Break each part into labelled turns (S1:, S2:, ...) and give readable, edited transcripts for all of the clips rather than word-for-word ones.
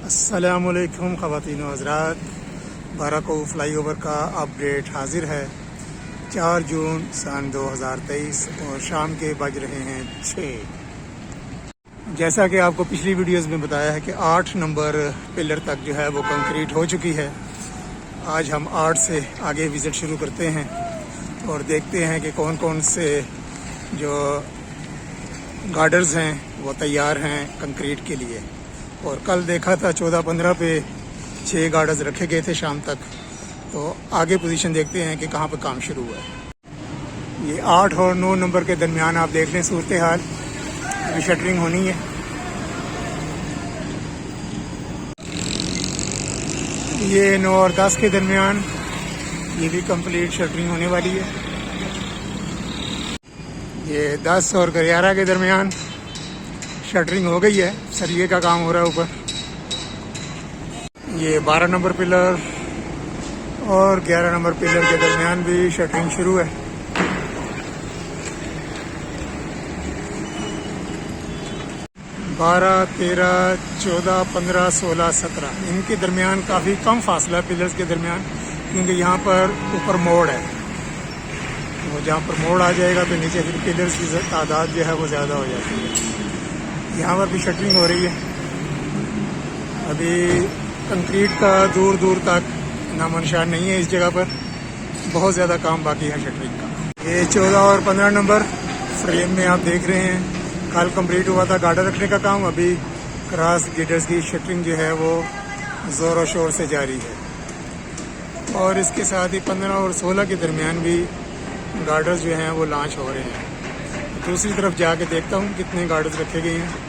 S1: अस्सलामुअलैकुम ख़वातीन व हज़रात, बाराको फ़्लाईओवर का अपडेट हाजिर है। 4 जून सन 2023 और शाम के बज रहे हैं 6। जैसा कि आपको पिछली वीडियोस में बताया है कि 8 नंबर पिलर तक जो है वो कंक्रीट हो चुकी है। आज हम 8 से आगे विज़िट शुरू करते हैं और देखते हैं कि कौन कौन से जो गार्डर्स हैं वो तैयार हैं कंक्रीट के लिए। और कल देखा था 14-15 पे 6 गार्डर्स रखे गए थे शाम तक। तो आगे पोजीशन देखते हैं कि कहाँ पे काम शुरू हुआ है। ये 8 और 9 नंबर के दरमियान आप देख लें सूरत हाल, अभी शटरिंग होनी है। ये 9 और 10 के दरमियान ये भी कंप्लीट शटरिंग होने वाली है। ये 10 और 11 के दरमियान शटरिंग हो गई है, सरिये का काम हो रहा है ऊपर। ये 12 नंबर पिलर और 11 नंबर पिलर के दरमियान भी शटरिंग शुरू है। बारह, 13, 14, 15, 16, 17 इनके दरमियान काफ़ी कम फासला है पिलर्स के दरमियान, क्योंकि यहाँ पर ऊपर मोड़ है। वो जहाँ पर मोड़ आ जाएगा तो नीचे फिर पिलर्स की तादाद जो है वो ज़्यादा हो जाती है। यहाँ पर भी शटरिंग हो रही है। अभी कंक्रीट का दूर दूर तक नामो निशान नहीं है। इस जगह पर बहुत ज़्यादा काम बाकी है शटरिंग का। ये 14 और 15 नंबर फ्रेम में आप देख रहे हैं, कल कंप्लीट हुआ था गार्डर रखने का काम। अभी क्रॉस गिटर्स की शटरिंग जो है वो ज़ोर और शोर से जारी है। और इसके साथ ही 15 और 16 के दरमियान भी गार्डर्स जो हैं वो लॉन्च हो रहे हैं। दूसरी तरफ जाके देखता हूँ कितने गार्डर्स रखे गए हैं।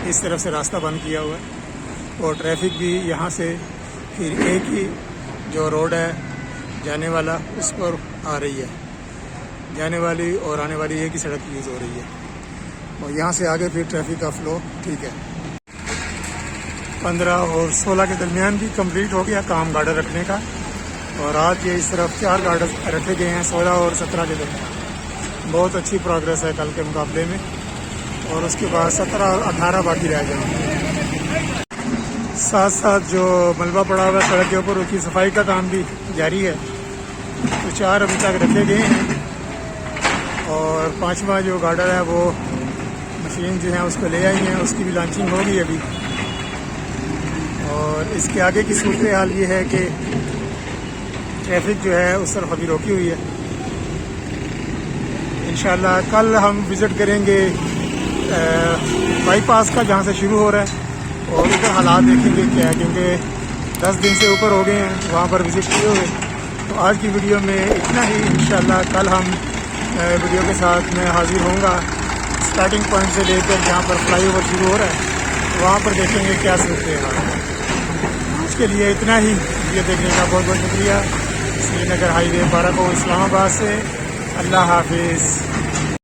S1: इस तरफ से रास्ता बंद किया हुआ है और ट्रैफिक भी यहाँ से फिर एक ही जो रोड है जाने वाला उस पर आ रही है। जाने वाली और आने वाली एक ही सड़क यूज़ हो रही है और यहाँ से आगे फिर ट्रैफिक का फ्लो ठीक है। 15 और 16 के दरमियान भी कंप्लीट हो गया काम गार्डर रखने का। और आज ये इस तरफ 4 गार्डर रखे गए हैं 16 और 17 के दरमियान। बहुत अच्छी प्रोग्रेस है कल के मुकाबले में। और उसके बाद 17 और 18 बाकी रह गए। साथ साथ जो मलबा पड़ा हुआ है सड़क के ऊपर उसकी सफाई का काम भी जारी है। तो 4 अभी तक रखे गए हैं और 5वां जो गार्डर है वो मशीन जो है उसको ले आई है, उसकी भी लॉन्चिंग होगी अभी। और इसके आगे की सूरत हाल ये है कि ट्रैफिक जो है उस तरफ अभी रोकी हुई है। इंशाल्लाह कल हम विज़िट करेंगे बाईपास का जहाँ से शुरू हो रहा है और उधर हालात देखेंगे क्या है, क्योंकि 10 दिन से ऊपर हो गए हैं वहाँ पर विज़िट किए हुए। तो आज की वीडियो में इतना ही। इंशाल्लाह कल हम वीडियो के साथ मैं हाजिर होऊंगा स्टार्टिंग पॉइंट से लेकर जहाँ पर फ्लाईओवर शुरू हो रहा है वहाँ पर देखेंगे क्या सूरत है। उसके लिए इतना ही। वीडियो देखने का बहुत बहुत शुक्रिया। श्रीनगर हाईवे बाराको इस्लामाबाद से। अल्लाह हाफिज़।